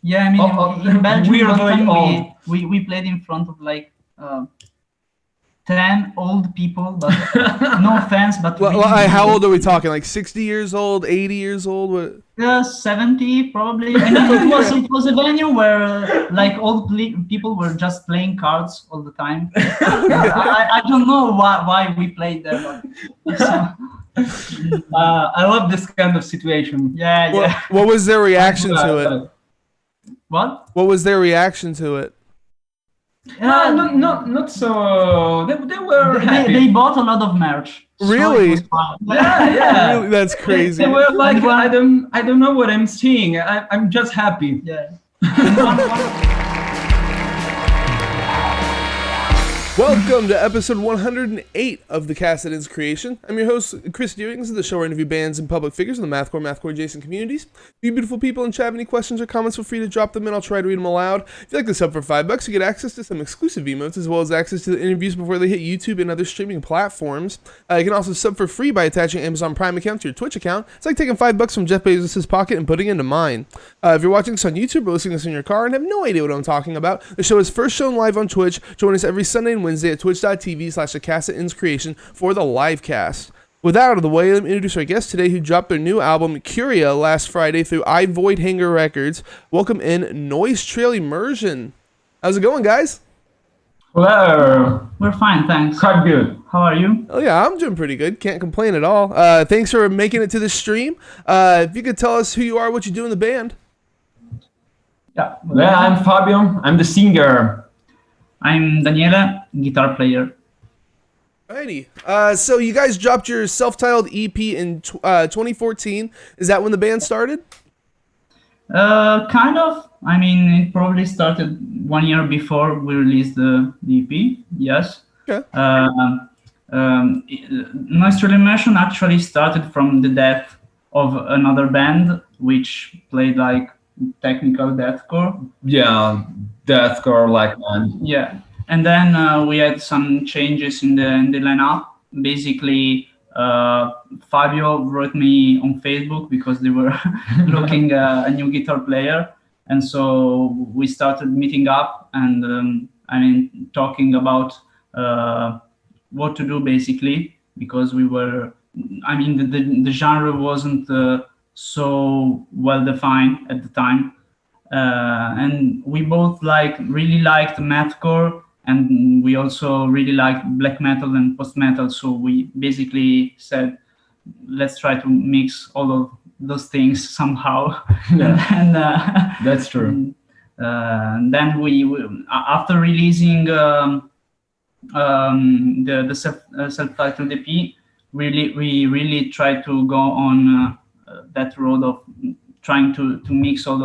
Yeah, I mean, in Belgium, one weirdly time old. we played in front of like 10 old people, but no offense, but Well, really, really how old old are we people. talking? Like 60 years old, 80 years old? What? 70 probably. I mean, Okay. it was a venue where like people were just playing cards all the time. Okay. I don't know why we played there, but so, I love this kind of situation. yeah, yeah. What was their I'm reaction glad to it? that. What? What was their reaction to it? Not so. They were They happy. bought a lot of merch, so it was Really? fun. Yeah, Really? yeah. That's They crazy. were like, And one, I don't know what I'm seeing. I'm just happy. yeah, and one. Welcome to episode 108 of the Cassidins Creation. I'm your host, Chris Deerings, of the show where I interview bands and public figures in the Mathcore adjacent communities. If you beautiful people in chat have any questions or comments, feel free to drop them in. I'll try to read them aloud. If you like to sub for $5, you get access to some exclusive emotes, as well as access to the interviews before they hit YouTube and other streaming platforms. You can also sub for free by attaching an Amazon Prime account to your Twitch account. It's like taking $5 from Jeff Bezos' pocket and putting it into mine. If you're watching this on YouTube or listening to this in your car and have no idea what I'm talking about, the show is first shown live on Twitch. Join us every Sunday and Wednesday at twitch.tv/thecassetins for the live cast. With that out of the way, let me introduce our guest today who dropped their new album, Curia, last Friday through I Void Hanger Records. Welcome in Noise Trail Immersion. How's it going, guys? Hello. We're fine, thanks. Quite good. How are you? Oh yeah, I'm doing pretty good. Can't complain at all. Thanks for making it to the stream. If you could tell us who you are, what you do in the band. Yeah. Yeah, I'm Fabio. I'm the singer. I'm Daniele, guitar player. Alrighty. So you guys dropped your self-titled EP in 2014. Is that when the band started? Kind of. I mean, it probably started 1 year before we released the EP. Yes. Okay. Noise Trail Immersion actually started from the death of another band which played like technical deathcore. Yeah, deathcore like man. Yeah, and then we had some changes in the lineup. Basically, Fabio wrote me on Facebook because they were looking a new guitar player, and so we started meeting up and I mean talking about what to do basically because we were. I mean the genre wasn't so well defined at the time. And we both really liked mathcore, and we also really liked black metal and post metal. So we basically said, let's try to mix all of those things somehow. Yeah. and That's true. then after releasing the self-titled EP, we really tried to go on that road of trying to mix all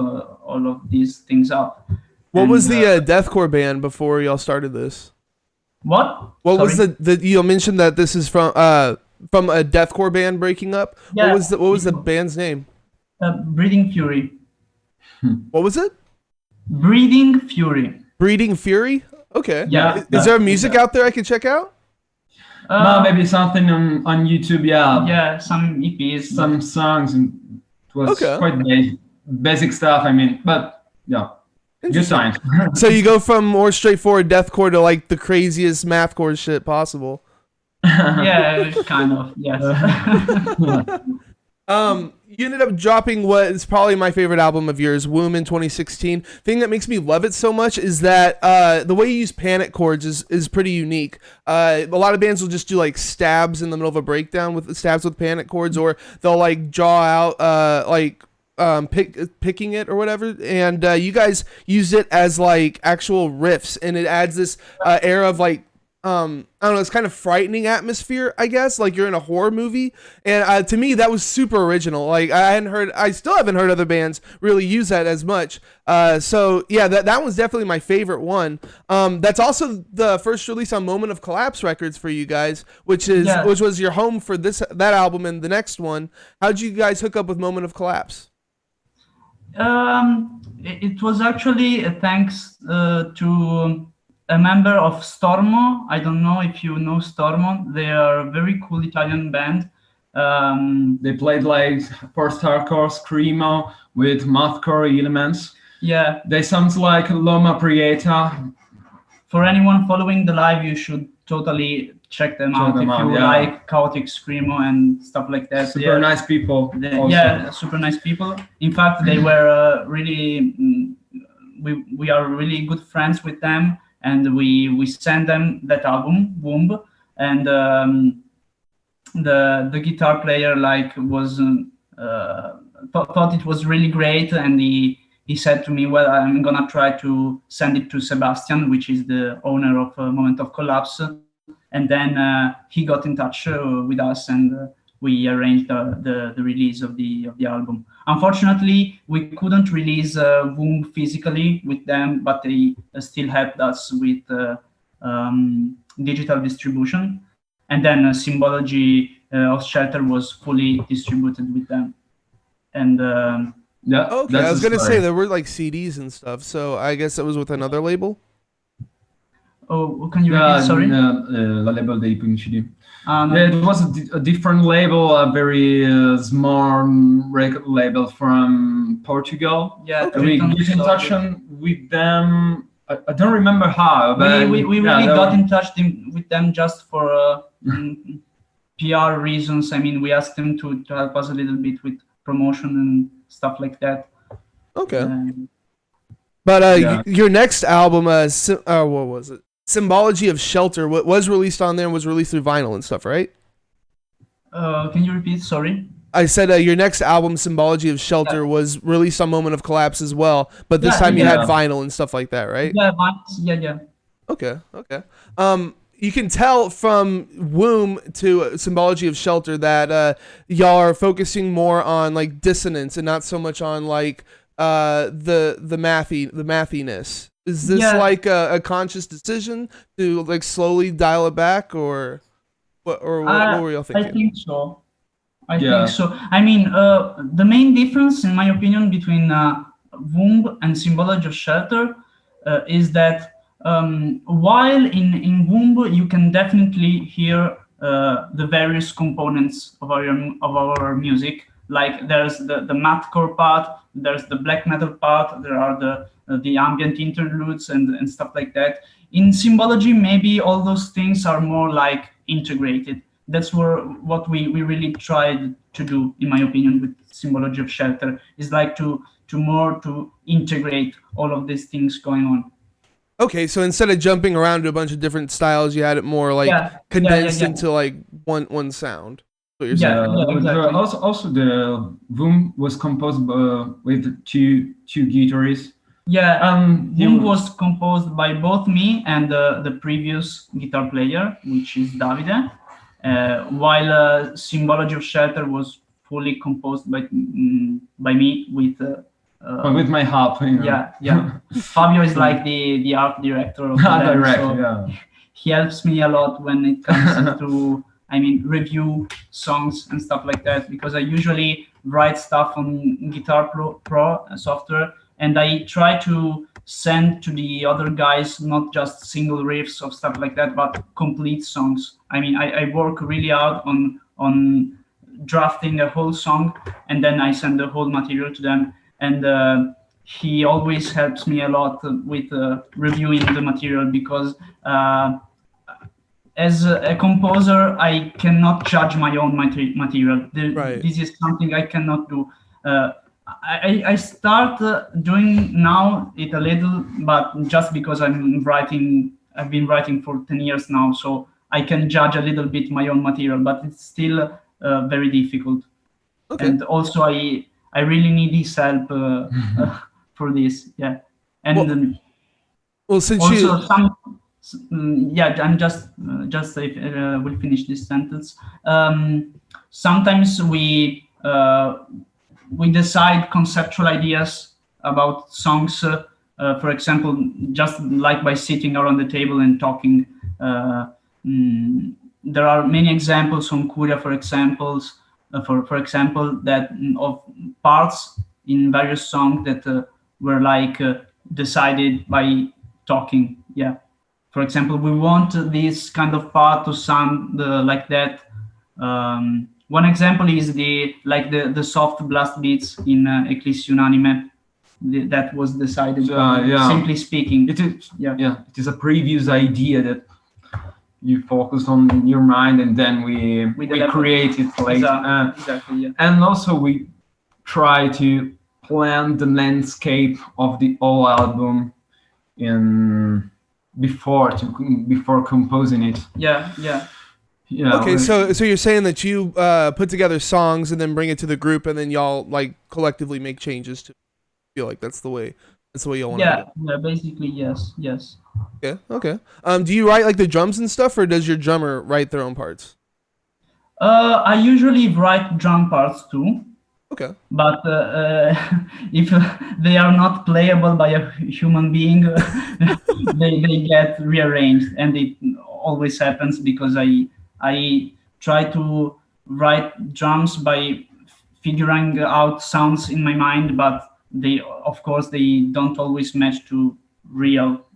of these things up. What And, was the deathcore band before y'all started this? what? What was Sorry? the you mentioned that this is from a deathcore band breaking up? Yeah. What was the band's name? Breeding Fury? What was it? Breeding Fury. Breeding Fury? Okay. Yeah. Is there music out there I can check out? No, maybe something on YouTube. Yeah. Yeah, some EPs. Some songs. And it was Okay. quite basic stuff. I mean, but yeah, good times. So you go from more straightforward deathcore to like the craziest mathcore shit possible. Yeah, kind of. Yes. You ended up dropping what is probably my favorite album of yours, Womb, in 2016. Thing that makes me love it so much is that the way you use panic chords is pretty unique. A lot of bands will just do like stabs in the middle of a breakdown with stabs with panic chords, or they'll like draw out picking it or whatever. And you guys used it as like actual riffs, and it adds this air of like I don't know, it's kind of frightening atmosphere, I guess, like you're in a horror movie. And to me, that was super original. Like I still haven't heard other bands really use that as much. So yeah, that was definitely my favorite one. That's also the first release on Moment of Collapse Records for you guys, which was your home for that album and the next one. How'd you guys hook up with Moment of Collapse? It was actually thanks to a member of Stormo. I don't know if you know Stormo. They are a very cool Italian band. They played like post-hardcore screamo with mathcore elements. Yeah. They sound like Loma Prieta. For anyone following the live, you should totally check them out if you yeah. like chaotic screamo and stuff like that. Super nice people. Yeah, super nice people. In fact, they were really. We are really good friends with them, and we sent them that album, Womb, and the guitar player was thought it was really great, and he said to me, well, I'm gonna try to send it to Sebastian, which is the owner of Moment of Collapse, and then he got in touch with us, and we arranged the release of the album. Unfortunately, we couldn't release Womb physically with them, but they still helped us with digital distribution. And then Symbology of Shelter was fully distributed with them. And yeah, okay, I was gonna say there were like CDs and stuff, so I guess it was with another label. Oh, can you repeat? Sorry. La label dei Punicidi. Yeah, it was a different label, a very small record label from Portugal. Yeah, we get in touch with them. I don't remember how, but we really got in touch with them just for PR reasons. I mean, we asked them to help us a little bit with promotion and stuff like that. Okay. But your next album, what was it? Symbology of Shelter, what was released on there and was released through vinyl and stuff, right? Can you repeat? Sorry. I said your next album, Symbology of Shelter, was released on Moment of Collapse as well, but this time you had vinyl and stuff like that, right? Yeah. Okay. You can tell from Womb to Symbology of Shelter that y'all are focusing more on like dissonance and not so much on like the mathiness. Is this like a conscious decision to like slowly dial it back, or what were y'all thinking? I think so. I think so. I mean, the main difference, in my opinion, between Womb and Symbology of Shelter is that while in Womb you can definitely hear the various components of our music. Like there's the mathcore part, there's the black metal part, there are the ambient interludes and stuff like that. In Symbology, maybe all those things are more like integrated. That's what we really tried to do, in my opinion, with Symbology of Shelter, is like to integrate all of these things going on. Okay, so instead of jumping around to a bunch of different styles, you had it more like condensed into like one sound. What you're saying. Exactly. Also, the Womb was composed with two guitarists. Womb was composed by both me and the previous guitar player, which is Davide, while Symbology of Shelter was fully composed by me with my help. Yeah. Fabio is like the art director of the band, so he helps me a lot when it comes to review songs and stuff like that, because I usually write stuff on Guitar Pro software, and I try to send to the other guys not just single riffs of stuff like that, but complete songs. I work really hard on drafting a whole song, and then I send the whole material to them, and he always helps me a lot with reviewing the material, because as a composer, I cannot judge my own material. This is something I cannot do. I start doing now it a little, but just because I've been writing for 10 years now, so I can judge a little bit my own material, but it's still very difficult. Okay. And also I really need his help for this. Yeah. And since also I'm just we'll finish this sentence. Sometimes we decide conceptual ideas about songs, for example, just like by sitting around the table and talking. There are many examples on Curia, for example, that of parts in various songs that were like decided by talking. Yeah. For example, we want this kind of part to sound like that. One example is the soft blast beats in Eclipse Unanime. that was decided. Simply speaking, it is. It is a previous idea that you focus on in your mind, and then we create it later. Exactly. Yeah. And also we try to plan the landscape of the whole album before composing it. Yeah. Okay, so you're saying that you put together songs and then bring it to the group, and then y'all like collectively make changes to feel like that's the way y'all want to do it. Yeah, basically yes. Yeah, okay. Do you write like the drums and stuff, or does your drummer write their own parts? I usually write drum parts too. Okay. But if they are not playable by a human being, they get rearranged, and it always happens because I try to write drums by figuring out sounds in my mind, but they don't always match to real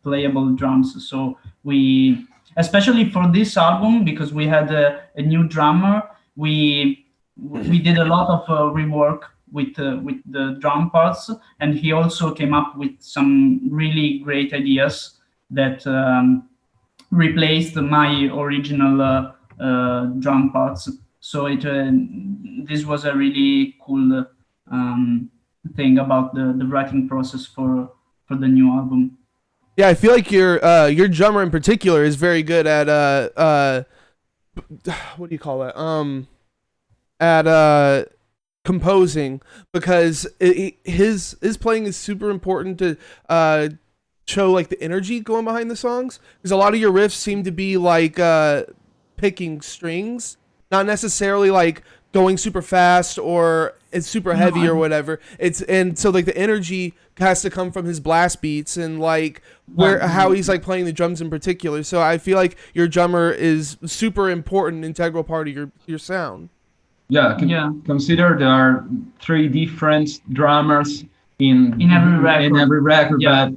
playable drums. So we, especially for this album, because we had a new drummer, we did a lot of rework with the drum parts, and he also came up with some really great ideas that replaced my original drum parts. So this was a really cool thing about the writing process for the new album. Yeah, I feel like your drummer in particular is very good at what do you call that? At composing, because his playing is super important to show like the energy going behind the songs, because a lot of your riffs seem to be like picking strings, not necessarily like going super fast or it's super heavy or whatever. And so like the energy has to come from his blast beats and like how he's like playing the drums in particular. So I feel like your drummer is super important, integral part of your sound. Consider there are 3 different drummers in every record, but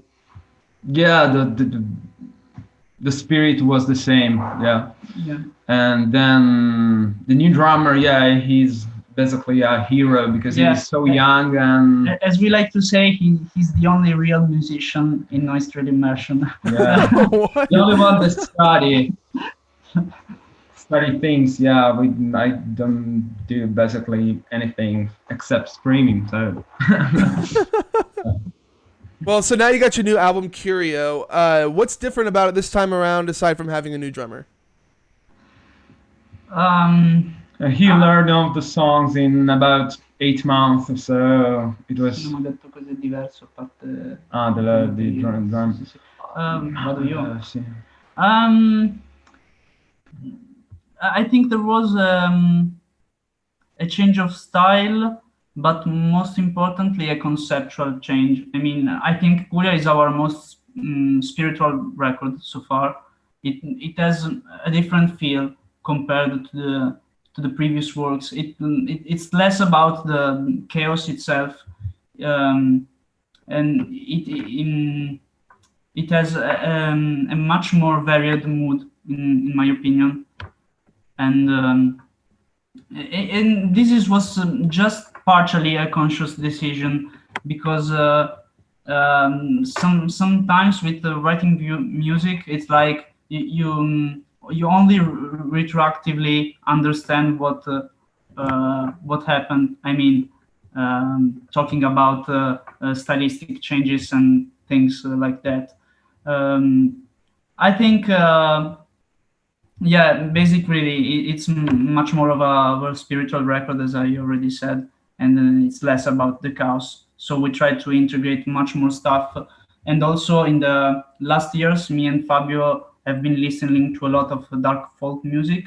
the spirit was the same. And then the new drummer, he's basically a hero because he's so young, and as we like to say, he's the only real musician in Noise Trail Immersion. The only one that study things. I don't do basically anything except screaming. So. Well, so now you got your new album, Curio. What's different about it this time around, aside from having a new drummer? He learned all the songs in about 8 months or so. It was. Abbiamo detto cose diverse a parte. Di drum. Vado io. I think there was a change of style, but most importantly, a conceptual change. I mean, I think Curio is our most spiritual record so far. It has a different feel compared to the previous works. It's less about the chaos itself, and it has a much more varied mood, in my opinion. And this was just partially a conscious decision, because sometimes with the writing music, it's like you only retroactively understand what happened. I mean, talking about stylistic changes and things like that. I think. Basically, it's much more of a spiritual record, as I already said, and it's less about the chaos. So we try to integrate much more stuff. And also in the last years, me and Fabio have been listening to a lot of dark folk music,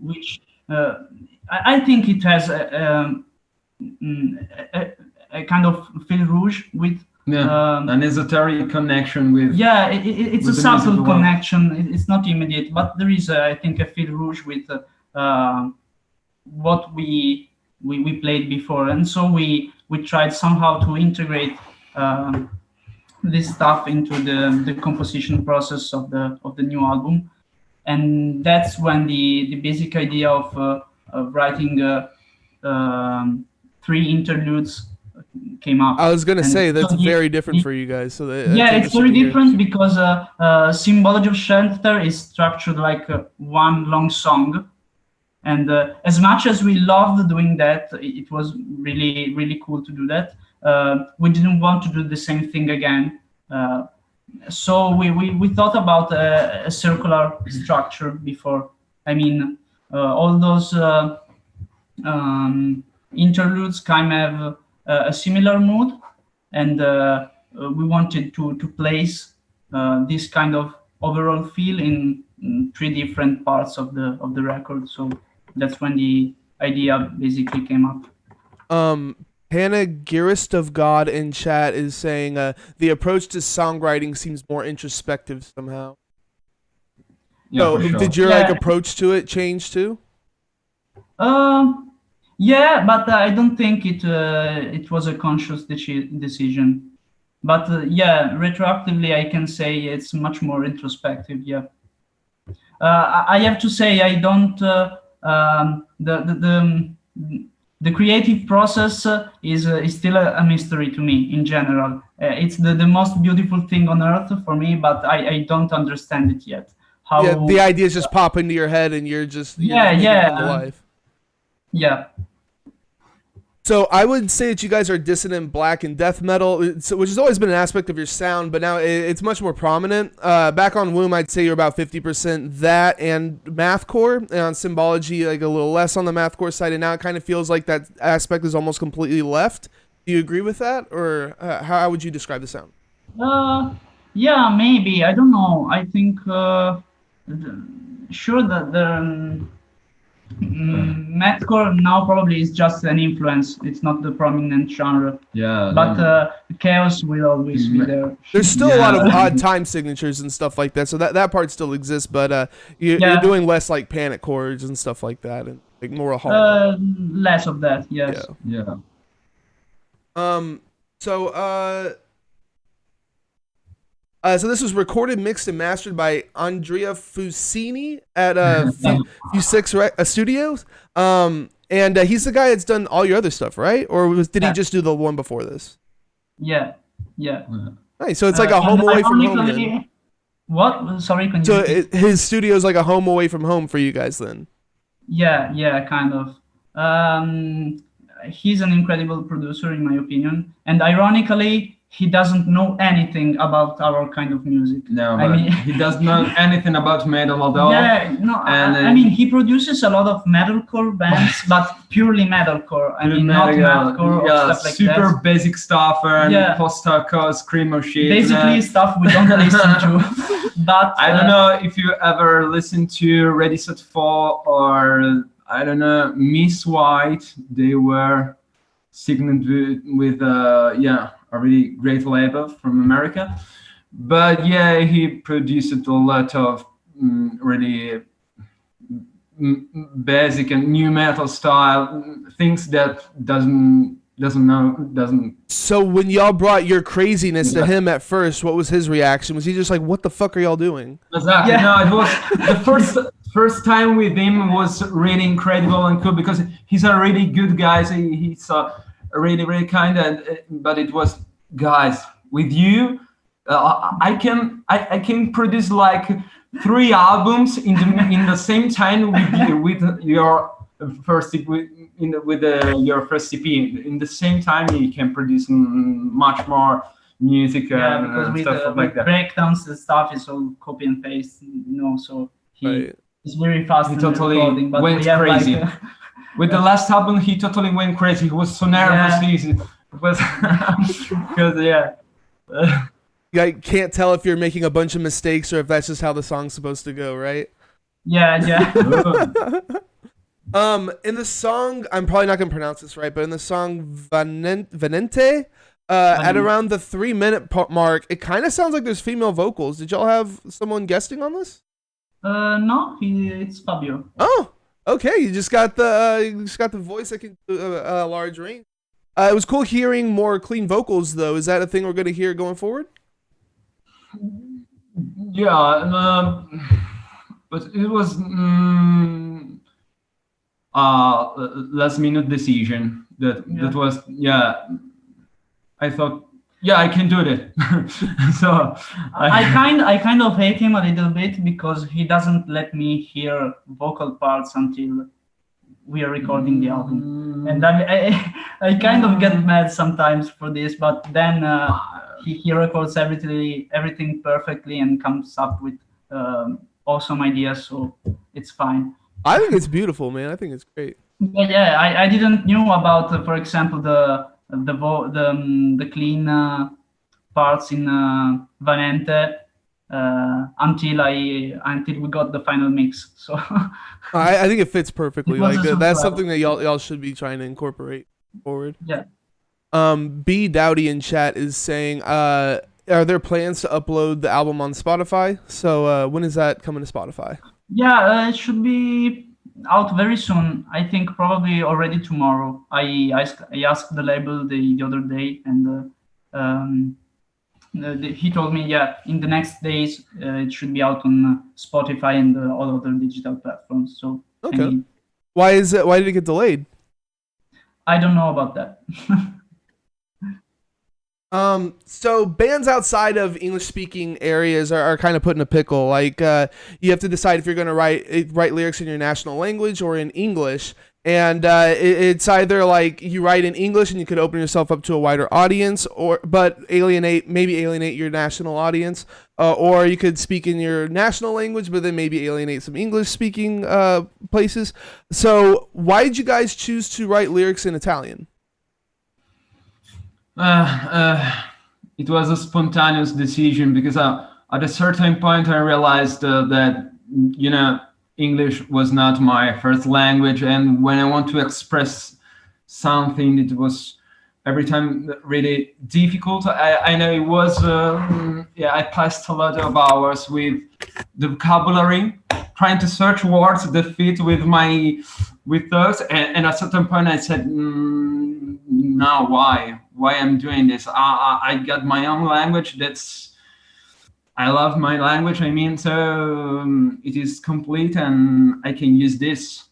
which I think it has a kind of fil rouge with an esoteric connection with. It's with a subtle connection. It's not immediate, but there is, I think, a fil rouge with what we played before, and so we tried somehow to integrate this stuff into the composition process of the new album, and that's when the basic idea of writing 3 interludes came up. I was gonna say that's very different for you guys. So it's very different because Symbology of Shelter is structured like one long song, and as much as we loved doing that, it was really cool to do that. We didn't want to do the same thing again, so we thought about a circular structure before. I mean, all those interludes kind of a similar mood, and we wanted to place this kind of overall feel in three different parts of the record. So that's when the idea basically came up. Panegyrist of God in chat is saying the approach to songwriting seems more introspective somehow. Yeah, so for sure. Did your like approach to it change too? Yeah, but I don't think it was a conscious decision. But retroactively, I can say it's much more introspective. Yeah, I have to say I don't. The creative process is still a mystery to me in general. It's the most beautiful thing on earth for me, but I don't understand it yet. How the ideas just pop into your head and you're just making it come to life. Yeah. So I would say that you guys are dissonant black and death metal, which has always been an aspect of your sound, but now it's much more prominent. Back on Womb, I'd say you're about 50% that and mathcore, and on Symbology, like a little less on the mathcore side, and now it kind of feels like that aspect is almost completely left. Do you agree with that, or how would you describe the sound? Yeah, maybe. I don't know. I think sure that the mathcore now probably is just an influence. It's not the prominent genre. Yeah. But chaos will always be there. There's still a lot of odd time signatures and stuff like that, so that part still exists. But you're doing less like panic chords and stuff like that, and like more a harmony. Less of that. Yes. Yeah. So this was recorded, mixed, and mastered by Andrea Fusini at Fu6 Studios. And he's the guy that's done all your other stuff, right? Or did he just do the one before this? Yeah. Nice. So it's like a home away from home then. What? Sorry, can you So his studio's like a home away from home for you guys then? Yeah, kind of. He's an incredible producer in my opinion. And ironically, he doesn't know anything about our kind of music. No, but he doesn't know anything about metal at all. Yeah, no, and, I mean, he produces a lot of metalcore bands, but purely metalcore. I mean, not mathcore or stuff like that. Super basic stuff and post-hardcore, screamo shit. Basically stuff we don't listen to. But I don't know if you ever listened to Ready Set Fall or, I don't know, Miss White. They were signed with a really great label from America, but he produced a lot of really basic and new metal style things that doesn't. So when y'all brought your craziness to him at first, what was his reaction? Was he just like, "What the fuck are y'all doing?" Exactly. Yeah. No, it was the first time with him was really incredible and cool because he's a really good guy. So he's really kind, but it was, guys, with you I can produce like 3 albums in the same time with your first your first EP. In the same time you can produce much more music and stuff like that. Breakdowns and stuff is all copy and paste, so he's very fast. He totally went crazy. With the last album, he totally went crazy. He was so nervous. It was because I can't tell if you're making a bunch of mistakes or if that's just how the song's supposed to go, right? Yeah. In the song, I'm probably not gonna pronounce this right, but in the song Venente, at around the 3-minute mark, it kind of sounds like there's female vocals. Did y'all have someone guesting on this? No, it's Fabio. Oh. Okay, you just got the voice that can do a large range. It was cool hearing more clean vocals, though. Is that a thing we're going to hear going forward? Yeah, but it was last minute decision. That was I thought, yeah, I can do it. So I kind of hate him a little bit because he doesn't let me hear vocal parts until we are recording the album, and I kind of get mad sometimes for this, but then he records everything perfectly and comes up with awesome ideas, so it's fine. I think it's beautiful, man. I think it's great. But yeah, I didn't knew about, for example, the clean parts in Vanente until we got the final mix. So I think it fits perfectly. It was Like a that's surprise. something that y'all should be trying to incorporate forward. yeah. B Dowdy in chat is saying, are there plans to upload the album on Spotify? So when is that coming to Spotify? Yeah, it should be out very soon. I think probably already tomorrow. I asked the label the other day, and he told me, yeah, in the next days it should be out on Spotify and all other digital platforms. So I Okay. mean, Why did it get delayed? I don't know about that. So bands outside of English speaking areas are kind of put in a pickle. Like, you have to decide if you're going to write lyrics in your national language or in English. And it's either like you write in English and you could open yourself up to a wider audience, but alienate your national audience, or you could speak in your national language, but then maybe alienate some English speaking places. So why did you guys choose to write lyrics in Italian? it was a spontaneous decision because at a certain point I realized that English was not my first language, and when I want to express something, it was every time really difficult. I know it was I passed a lot of hours with the vocabulary, trying to search words that fit with thoughts, and at a certain point I said, no, why I'm doing this? I got my own language. I love my language. I mean, so it is complete, and I can use this.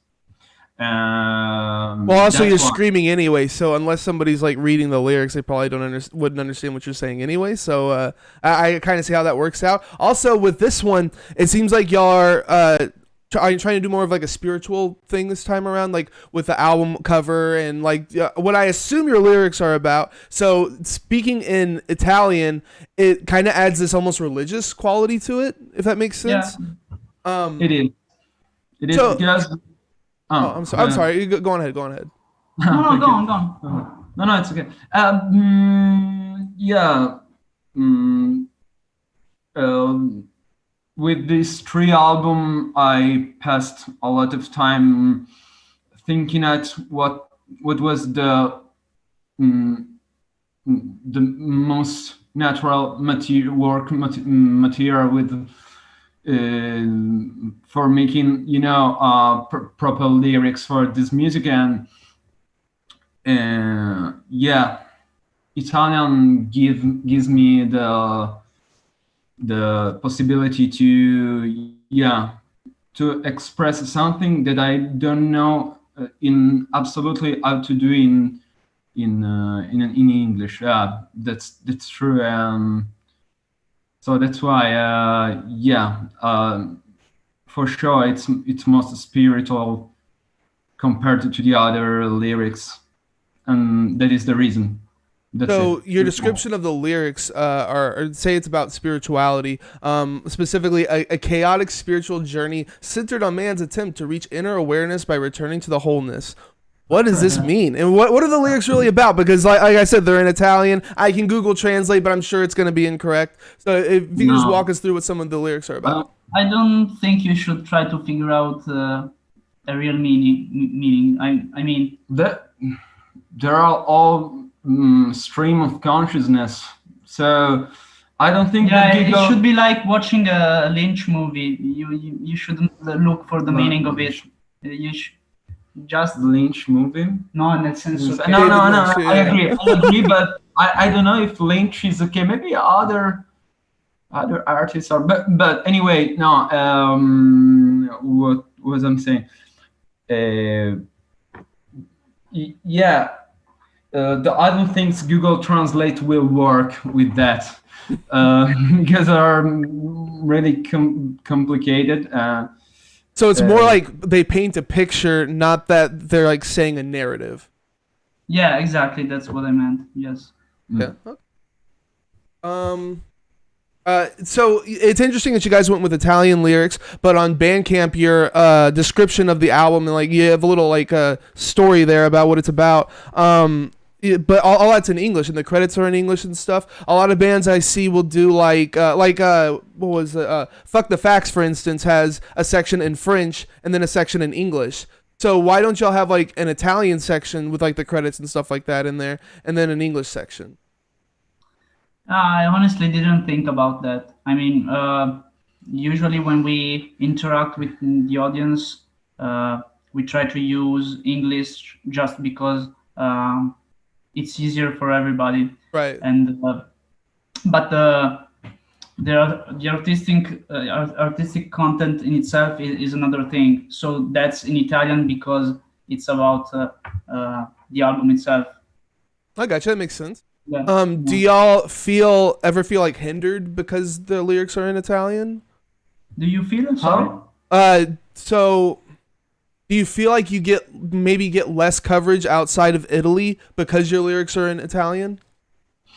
Well, also you're screaming anyway, so unless somebody's like reading the lyrics, they probably wouldn't understand what you're saying anyway. So I kind of see how that works out. Also, with this one, it seems like y'all are you trying to do more of like a spiritual thing this time around, like with the album cover and like what I assume your lyrics are about. So speaking in Italian, it kind of adds this almost religious quality to it, if that makes sense. Yeah. It is. It is So, because. I'm sorry. Go on ahead. No, go on. No, it's okay. With this three album, I passed a lot of time thinking at what was the most natural material with for making proper lyrics for this music, and Italian gives me the possibility to express something that I don't know in absolutely how to do in English. Yeah, that's true. So that's why, for sure, it's most spiritual compared to the other lyrics, and that is the reason. So your description of the lyrics are say it's about spirituality, specifically a chaotic spiritual journey centered on man's attempt to reach inner awareness by returning to the wholeness. What does this mean? And what are the lyrics really about? Because like I said, they're in Italian. I can Google Translate, but I'm sure it's going to be incorrect. So if you can just walk us through what some of the lyrics are about. I don't think you should try to figure out a real meaning. I mean, there are all stream of consciousness. So I don't think it should be like watching a Lynch movie. You shouldn't look for the meaning of it. You just Lynch movie. No, in that sense. Okay. No. I agree, but I don't know if Lynch is okay. Maybe other artists are, but anyway, no. What was I'm saying? I don't think Google Translate will work with that because they are really complicated. So it's more like they paint a picture, not that they're like saying a narrative. Yeah, exactly. That's what I meant. Yes. Yeah. Okay. So it's interesting that you guys went with Italian lyrics, but on Bandcamp, your description of the album and like you have a little like story there about what it's about. But all that's in English, and the credits are in English and stuff. A lot of bands I see will do like what was it? Fuck the Facts, for instance, has a section in French and then a section in English. So why don't y'all have like an Italian section with like the credits and stuff like that in there, and then an English section? I honestly didn't think about that. I mean, usually when we interact with the audience, we try to use English just because it's easier for everybody. Right. And but the artistic content in itself is another thing. So that's in Italian because it's about the album itself. I gotcha. That makes sense. Yeah. Do y'all ever feel like hindered because the lyrics are in Italian? Do you feel? Sorry. So do you feel like you maybe get less coverage outside of Italy because your lyrics are in Italian?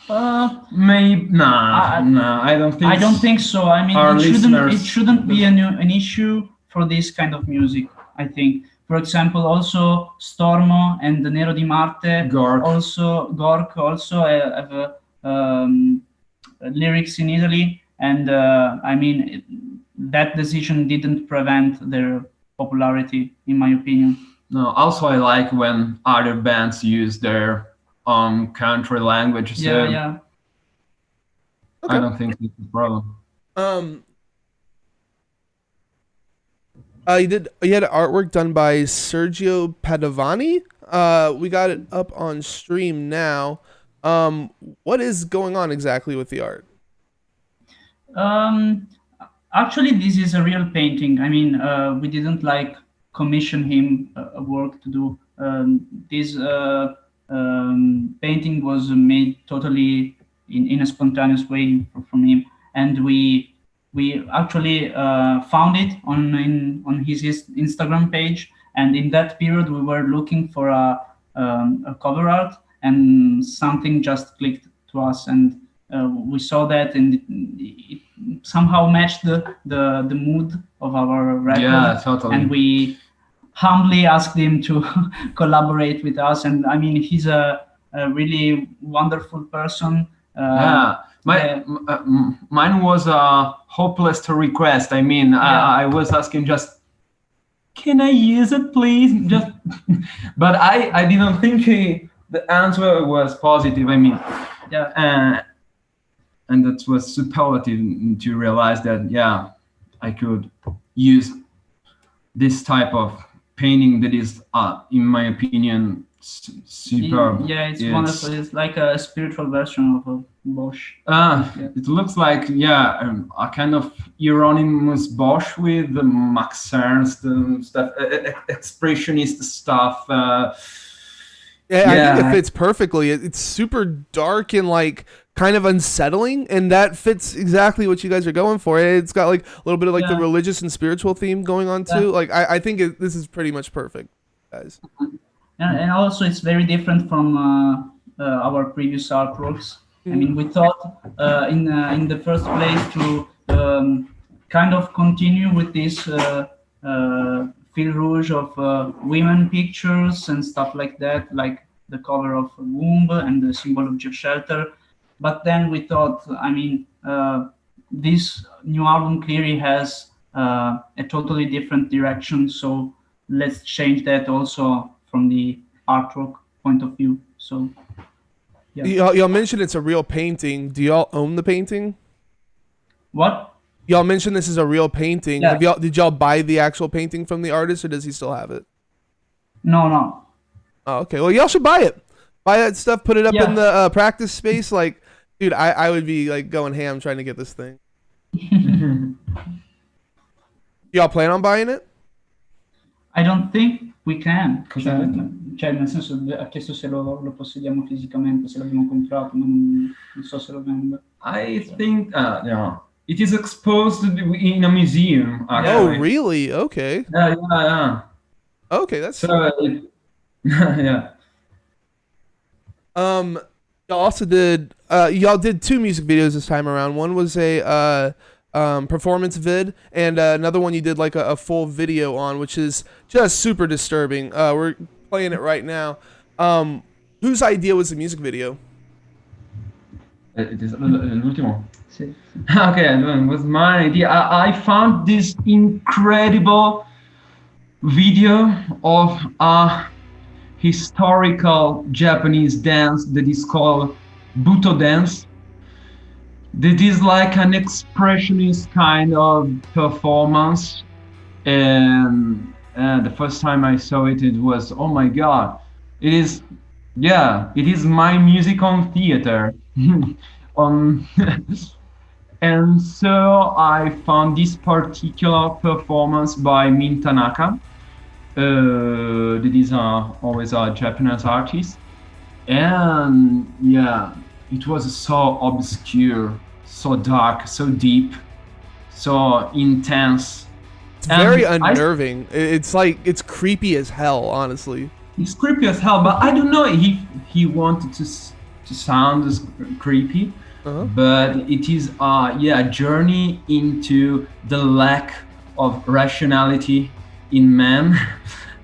Maybe no, I don't think. I don't think so. I mean, it shouldn't be an issue for this kind of music. I think, for example, also Stormo and the Nero di Marte, Gork also have lyrics in Italy, and I mean that decision didn't prevent their popularity, in my opinion. No, also I like when other bands use their country language. So Yeah. Okay. I don't think it's a problem. You had artwork done by Sergio Padovani. We got it up on stream now. What is going on exactly with the art? Actually, this is a real painting. I mean, we didn't commission him a work to do. This painting was made totally in a spontaneous way from him, and we actually found it on his Instagram page. And in that period, we were looking for a cover art, and something just clicked to us, and we saw that, and it somehow matched the mood of our record. Yeah, totally. And we humbly asked him to collaborate with us. And I mean, he's a really wonderful person. Mine was a hopeless request. I mean, I was asking just, can I use it, please? Just, but I didn't think the answer was positive. I mean, and that was superlative to realize that I could use this type of painting that is, in my opinion, superb. It's wonderful. It's like a spiritual version of a Bosch. It looks like a kind of Euronymous Bosch with the Max Ernst stuff, expressionist stuff. I think it fits perfectly. It's super dark and like kind of unsettling, and that fits exactly what you guys are going for. It's got like a little bit of like the religious and spiritual theme going on too. Like I think this is pretty much perfect, guys. And also it's very different from our previous artworks. I mean, we thought in the first place to kind of continue with this fil rouge of women pictures and stuff like that, like the cover of Womb and the symbol of Shelter. But then we thought, I mean, this new album clearly has a totally different direction. So let's change that also from the artwork point of view. So, y'all mentioned it's a real painting. Do y'all own the painting? What? Y'all mentioned this is a real painting. Yeah. Did y'all buy the actual painting from the artist, or does he still have it? No. Oh, okay. Well, y'all should buy it. Buy that stuff. Put it up in the practice space. Like, dude, I would be like going ham trying to get this thing. Y'all plan on buying it? I don't think We can, Cosa ha detto? cioè nel senso ha chiesto se lo possediamo fisicamente, se l'abbiamo comprato, ma non so se lo vende. I think, yeah, it is exposed in a museum, Oh, actually. really? Okay. Yeah. Okay, that's So, yeah. y'all also did y'all did two music videos this time around. One was a performance vid, and another one you did like a full video on, which is just super disturbing. We're playing it right now. Whose idea was the music video? It is l'ultimo. Sì. Okay, it was my idea. I found this incredible video of a historical Japanese dance that is called Buto dance. That is like an expressionist kind of performance, and the first time I saw it, it was, oh my god, it is, yeah, it is my music on theater. on And so I found this particular performance by Min Tanaka, that is always a Japanese artist. And yeah, it was so obscure, so dark, so deep, so intense. It's very And I- unnerving. It's like it's creepy as hell, honestly. It's creepy as hell, but I don't know if he wanted to sound as creepy. Uh-huh. But it is a journey into the lack of rationality in man.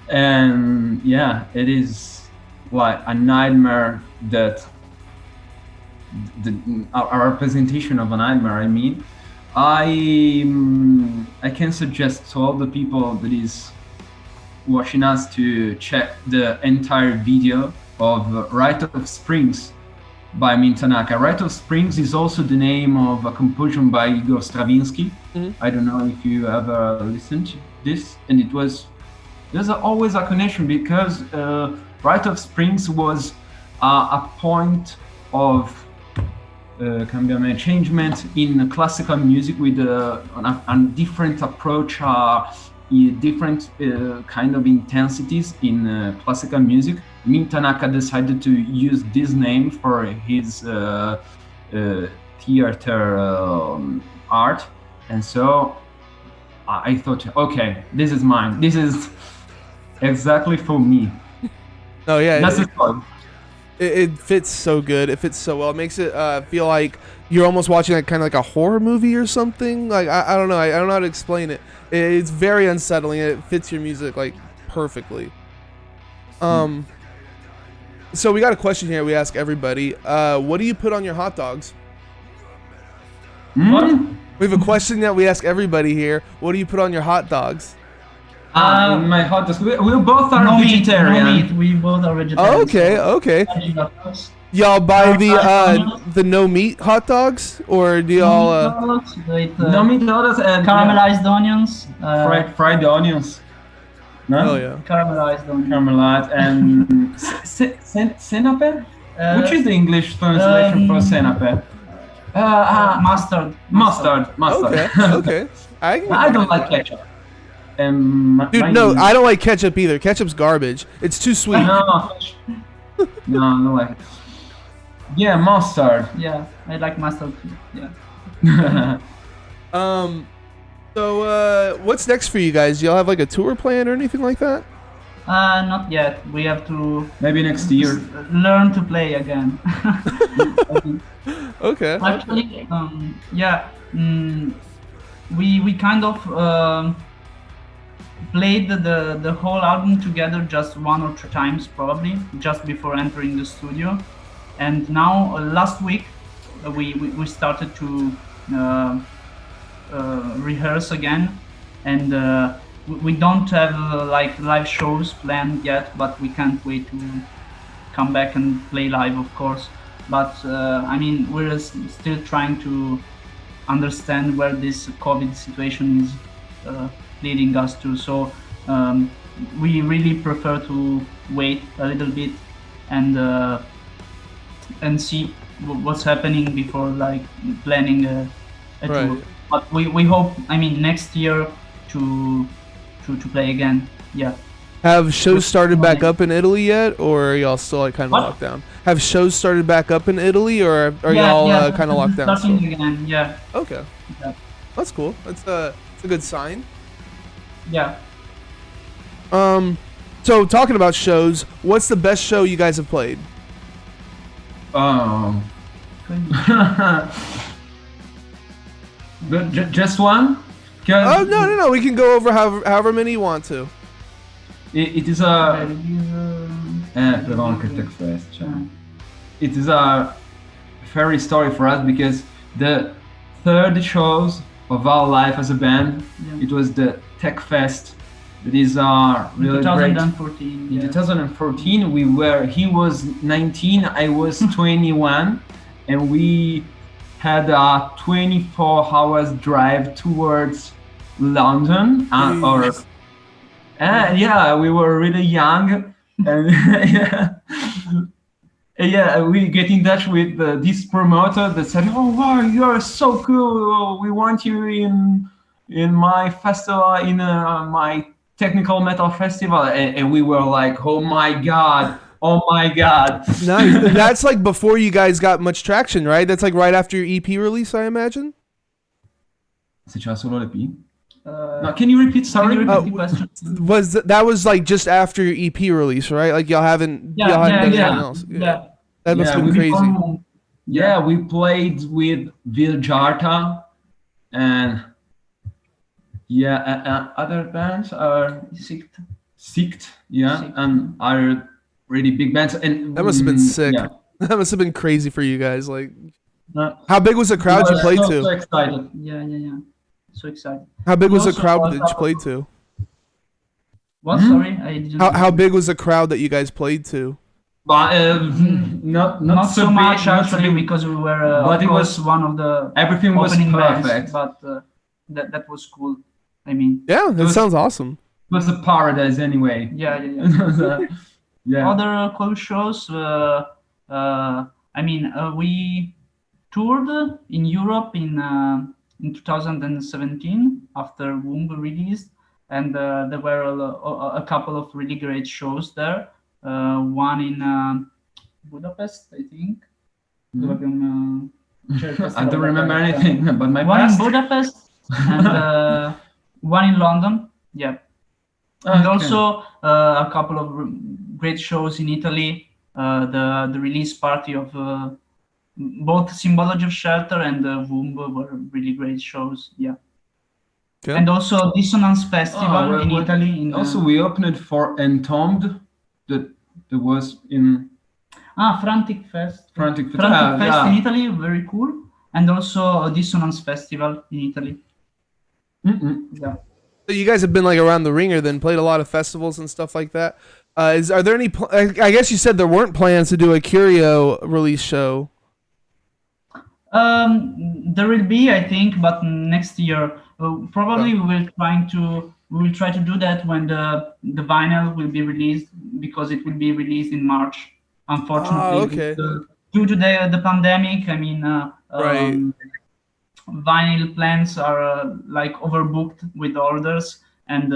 And yeah, it is like a nightmare, that a representation of a nightmare. I mean, I can suggest to all the people that is watching us to check the entire video of Rite of Springs by Min Tanaka. Rite of Springs is also the name of a composition by Igor Stravinsky. Mhm. I don't know if you ever listened to this, and there's always a connection, because Rite of Springs was a point of changement in classical music, with a different approach, different kind of intensities in classical music. Min Tanaka decided to use this name for his theater art, and so I thought, okay, this is mine. This is exactly for me. Oh yeah, That's it. it fits so good. It fits so well. It makes it feel like you're almost watching like kind of like a horror movie or something. Like I don't know. I don't know how to explain it. It's very unsettling. And it fits your music like perfectly. So we got a question here. We ask everybody. What do you put on your hot dogs? What? We have a question that we ask everybody here. What do you put on your hot dogs? My hot dogs. We both are No vegetarian. meat. We both are vegetarian. Oh, okay, okay. So Y'all buy the no meat hot dogs, or do y'all? with No meat hot dogs and caramelized onions. fried onions. No? Oh yeah. Caramelized onions. Caramelized and senape? Which is the English translation for senape? Mustard. Mustard. Okay, okay. I don't like ketchup. Dude, no, I don't like ketchup either. Ketchup's garbage. It's too sweet. No, I don't like it. Yeah, mustard. Yeah, I like mustard too. Yeah. So what's next for you guys? Do y'all have like a tour plan or anything like that? Not yet. We have to Maybe next year. learn to play again. Okay. Actually, yeah, we kind of played the whole album together just 1 or 2 times, probably, just before entering the studio. And now, last week, we started to rehearse again, and we don't have like live shows planned yet, but we can't wait to come back and play live, of course. But I mean, we're still trying to understand where this COVID situation is leading us to. So we really prefer to wait a little bit and see what's happening before like planning a tour. Right. But we hope, I mean, next year to play again. Yeah. Have shows started back up in Italy yet, or are y'all still like kind of What? locked down? Have shows started back up in Italy, or are Yeah, y'all yeah, kind of locked down starting still? again. Yeah, Okay, yeah, that's cool. It's a good sign. yeah. So talking about shows, what's the best show you guys have played? But just one? Oh no, we can go over however many you want to. It is a perdão, que Tech Fest. It is a fairy story for us because the third shows of our life as a band, it was the Tech Fest. That is really great. 2014. In 2014, he was 19, I was 21, and we had a 24 hours drive towards London, yeah, we were really young, and we get in touch with this promoter that said, "Oh wow, you are so cool! We want you in my festival, in my technical metal festival," and we were like, "Oh my god!" Nice. That's like before you guys got much traction, right? That's like right after your EP release, I imagine. Se c'era solo l'EP? No, can you repeat? Sorry. Can you repeat the question? That was like just after your EP release, right? Like y'all haven't done anything else. Yeah. That must have been crazy. We played with Viljarta and other bands are Sikt, and other really big bands. And that must have been sick. Yeah. That must have been crazy for you guys. Like, how big was the crowd you played to? So excited. Yeah. So excited. How big was the Also, crowd that you played to? What? Sorry, I didn't. How big was the crowd that you guys played to? But not so big, much not actually, big, because we were but of it course was, one of the everything was opening perfect. bands, but that was cool. I mean, Yeah, that sounds awesome. It was a paradise anyway. Yeah. Yeah. Other cool shows. I mean, we toured in Europe in 2017 after Womb released, and there were a couple of really great shows there. One in Budapest, I think. I don't remember anything about my one past. in Budapest and one in London. Yeah. And also a couple of great shows in Italy. The release party of both Symbology of Shelter and Womb were really great shows. Yeah. Good. And also Dissonance Festival in Italy. We opened for Entombed. That was in Frantic Fest. Frantic Fest in Italy, very cool. And also a Dissonance Festival in Italy. Yeah. So you guys have been like around the ringer, then played a lot of festivals and stuff like that. Are there any? I guess you said there weren't plans to do a Curio release show. There will be, I think, but next year probably we will try to do that when the vinyl will be released, because it will be released in March. Unfortunately, due to the pandemic, I mean, right. Vinyl plants are like overbooked with orders, and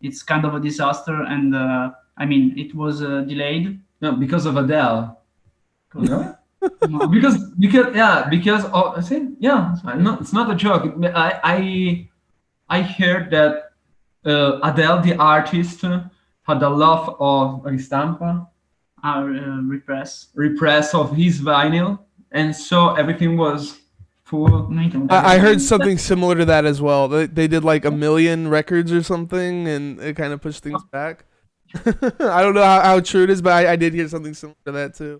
it's kind of a disaster. And I mean, it was delayed. No, because of Adele. No? because it's not a joke. I heard that Adele, the artist, had a lot of ristampa, repress of his vinyl, and so everything was full. I heard something similar to that as well. They did like 1 million records or something, and it kind of pushed things back. I don't know how true it is, but I did hear something similar to that too.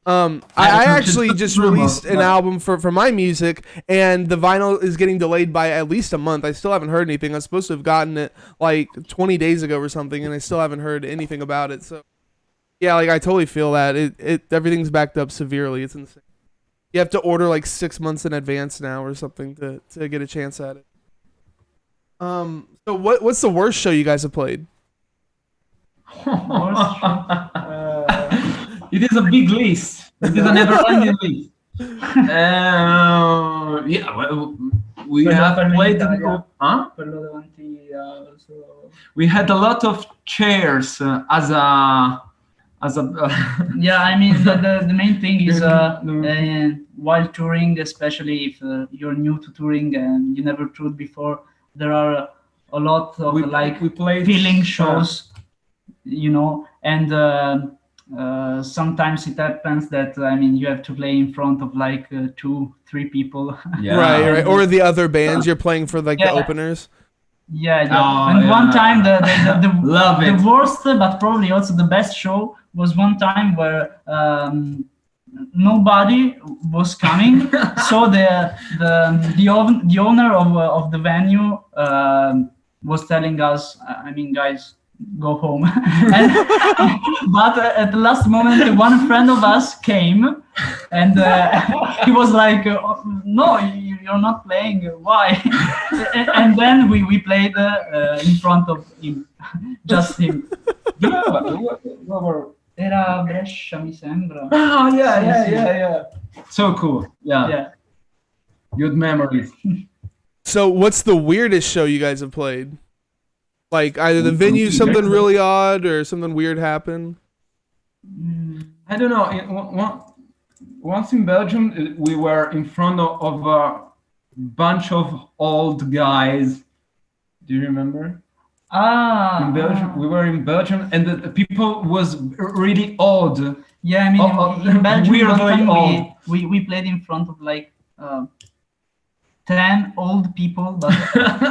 I actually just released an album for my music, and the vinyl is getting delayed by at least a month. I still haven't heard anything. I was supposed to have gotten it like 20 days ago or something, and I still haven't heard anything about it. So yeah, like I totally feel that everything's backed up severely. It's insane. You have to order like 6 months in advance now or something to get a chance at it. So what's the worst show you guys have played? It is a big list. It is a never-ending list. we Quello have per played. l'Italia. Huh? Quello davanti We had a lot of chairs as a Yeah, I mean the main thing is while touring, especially if you're new to touring and you never toured before, there are a lot of we played feeling shows, and sometimes it happens that I mean you have to play in front of like 2-3 people. Yeah. Right. Or the other bands you're playing for, like the Yeah. openers. Yeah, Oh, and one yeah. time the Love it. the worst, but probably also the best show was one time where nobody was coming. So the owner of the venue was telling us, I mean, guys, go home. But at the last moment, one friend of us came, and he was like, "No, you're not playing. Why?" And then we played in front of him, just him. Era Brescia, mi sembra. Oh yeah, Sì, yeah, sì. yeah. So cool. Yeah. Yeah. Good memories. So, what's the weirdest show you guys have played? Like either the venue, something really odd, or something weird happened. I don't know. Once in Belgium, we were in front of a bunch of old guys. Do you remember? In Belgium, we were in Belgium, and the people was really old. Yeah, I mean, in Belgium, weirdly one time old. we played in front of like 10 old people, but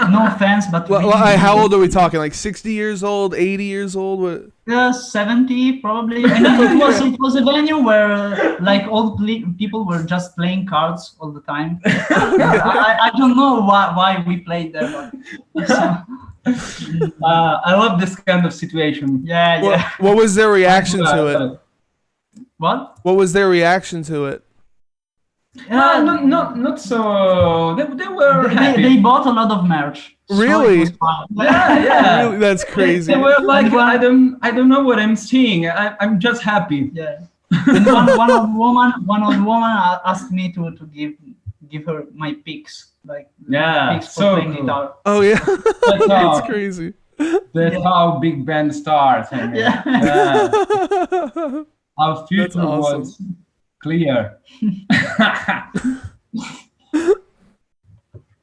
no fans. But Well, how old are we talking? Like 60 years old, 80 years old? What? 70 probably. I mean, it was a venue where like old people were just playing cards all the time. I don't know why we played there, but I love this kind of situation. yeah. What was their reaction to it? What? What was their reaction to it? Not so. They were happy. They bought a lot of merch. Really? So it was fun. Yeah. Really? That's crazy. They were like, I don't know what I'm seeing. I'm just happy. Yeah. And one old woman asked me to give her my picks, like picks for so playing cool. guitar. Oh yeah, That's that's crazy. That's how big band starts. I mean. Yeah. Our future awesome. was clear.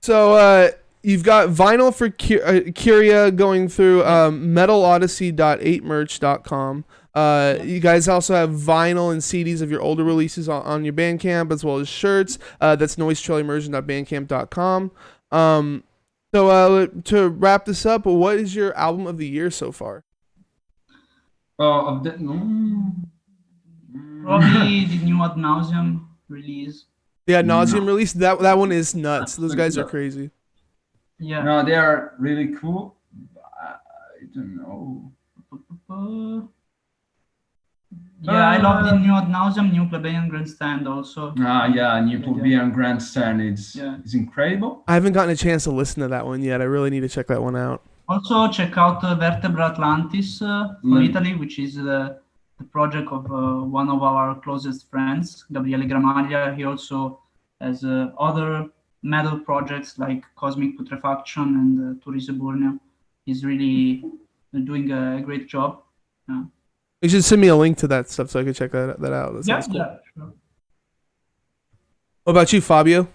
So you've got vinyl for Curia going through metalodyssey.8merch.com. You guys also have vinyl and CDs of your older releases on your Bandcamp, as well as shirts. That's noisetrailimmersion.bandcamp.com. So to wrap this up, what is your album of the year so far? Probably the new Ad Nauseam release. The Ad Nauseam release? That one is nuts. Those guys are crazy. Yeah. No, they are really cool. I don't know. Yeah, I love the new Ad Nauseam, new Plebeian Grandstand also. New Plebeian Grandstand. It's incredible. I haven't gotten a chance to listen to that one yet. I really need to check that one out. Also, check out Vertebra Atlantis from Italy, which is the project of one of our closest friends, Gabriele Gramaglia. He also has other metal projects like Cosmic Putrefaction and Turiseburnia. He's really doing a great job. You should send me a link to that stuff so I can check that out. That sounds cool. Yeah, sure. What about you, Fabio?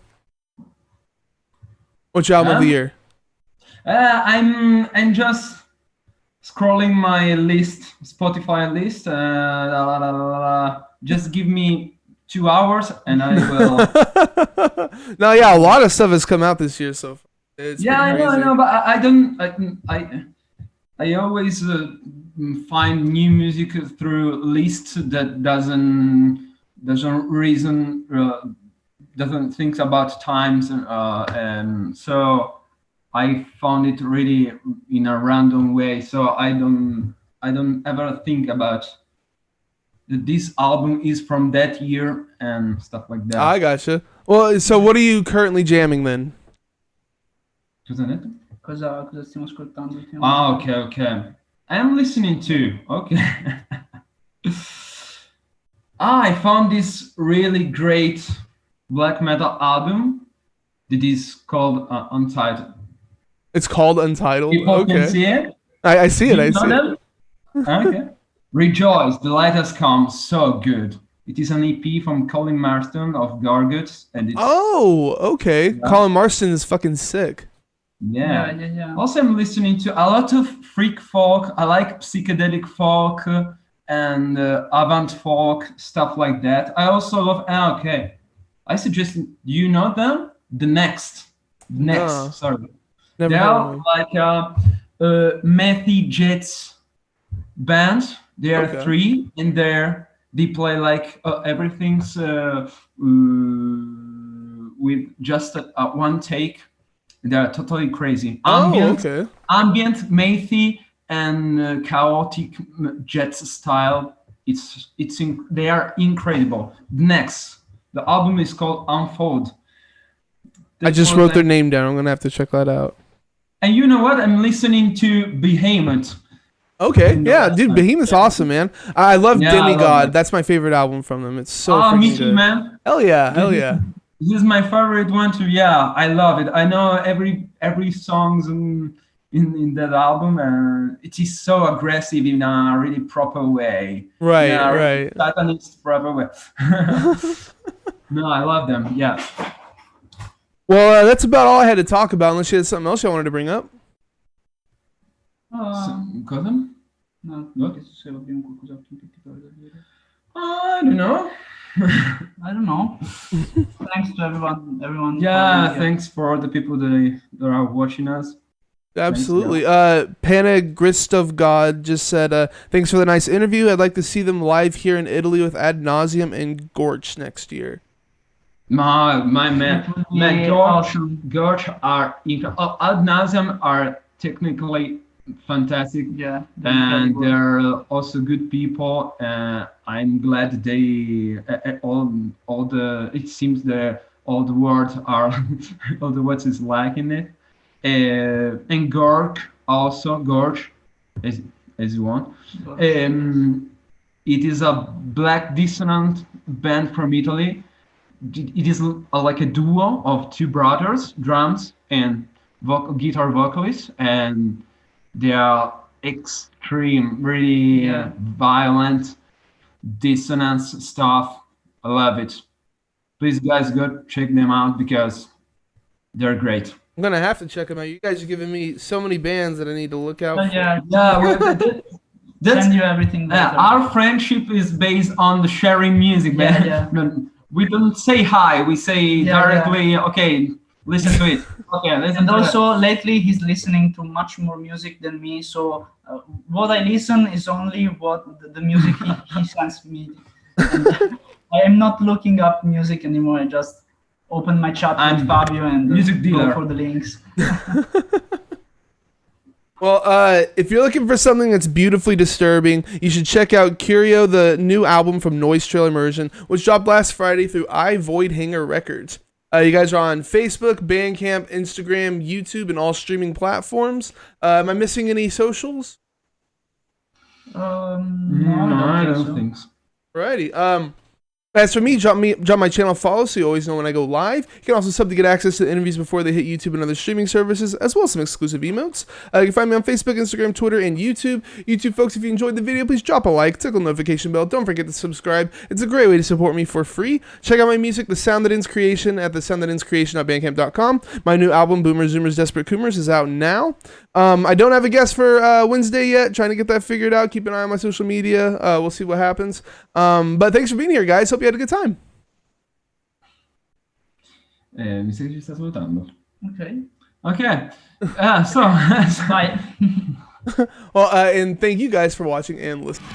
What's your album of the year? I'm just scrolling my list, Spotify list. Just give me 2 hours and I will. No, yeah, a lot of stuff has come out this year so far. I know, but I don't. I always find new music through lists that doesn't think about times, and so I found it really in a random way. So I don't ever think about that this album is from that year and stuff like that. I gotcha. Well, so what are you currently jamming then? Cosa stiamo ascoltando? Okay. I am listening to. Okay. I found this really great black metal album. That is called Untitled. It's called Untitled. People can Okay. see it. I see it. Do I you see know it. them? Okay. Rejoice, the light has come. So good. It is an EP from Colin Marston of Garguts, and it's Oh, okay. Yeah. Colin Marston is fucking sick. yeah. Also, I'm listening to a lot of freak folk. I like psychedelic folk and avant folk, stuff like that. I also love. Okay, I suggest you know them. The Next. No. Sorry. Never They heard of are him. like a Methy Jets band. They are Okay. three, and they play like everything's with just one take. They're totally crazy. Oh, okay. Ambient, Methy, and chaotic Jets style. They are incredible. Next, the album is called Unfold. I just wrote their name down. I'm gonna have to check that out. And you know what? I'm listening to Behemoth. Okay, In the yeah, last dude, night. Behemoth's awesome, man. I love Yeah, I love Demigod. that. That's my favorite album from them. It's so Me freaking too, good. man. Hell yeah, hell yeah. This is my favorite one too. Yeah, I love it. I know every songs in that album, and it is so aggressive in a really proper way. Right, Yeah, really right. Satanist proper way. No, I love them. Yeah. Well, that's about all I had to talk about. Unless you had something else you wanted to bring up. Got them? No, non che se abbiamo qualcos'altro in particolare da dire. I don't know. I don't know. Thanks to everyone. Yeah, thanks for the people that are watching us. Absolutely. Panagrist of God just said, thanks for the nice interview. I'd like to see them live here in Italy with Ad Nauseam and Gorch next year. My man, Awesome. Gorge are Ad Nauseam are technically fantastic. Yeah. And they're also good people. I'm glad they all the it seems all the words are all the words is liking it. And Gorge as you want. It is a black dissonant band from Italy. It is like a duo of two brothers, drums and guitar vocalists, and they are extreme, really violent dissonance stuff. I love it. Please, guys, go check them out because they're great. I'm going to have to check them out. You guys are giving me so many bands that I need to look out for. Yeah. That's Send you everything. Later. our friendship is based on the sharing music, man. Yeah. We don't say hi. We say directly, okay, listen to it. Okay, listen. And to also lately he's listening to much more music than me. So what I listen is only what the music he sends me. And I am not looking up music anymore. I just open my chat with Fabio and music dealer go for the links. Well, if you're looking for something that's beautifully disturbing, you should check out Curio, the new album from Noise Trail Immersion, which dropped last Friday through Void Hanger Records. You guys are on Facebook, Bandcamp, Instagram, YouTube, and all streaming platforms. Am I missing any socials? No, I don't think so. Alrighty. As for me, drop my channel follow so you always know when I go live. You can also sub to get access to the interviews before they hit YouTube and other streaming services, as well as some exclusive emotes. You can find me on Facebook, Instagram, Twitter, and YouTube. YouTube folks, if you enjoyed the video, please drop a like, tickle the notification bell. Don't forget to subscribe. It's a great way to support me for free. Check out my music, The Sound That Ends Creation, at thesoundthatenscreation.bandcamp.com. My new album, Boomers, Zoomers, Desperate Coomers, is out now. I don't have a guest for Wednesday yet. Trying to get that figured out. Keep an eye on my social media. We'll see what happens. But thanks for being here, guys. Hope you had a good time. Mi sa che ci sta salutando. Okay. Okay. So Bye. Well, and thank you guys for watching and listening.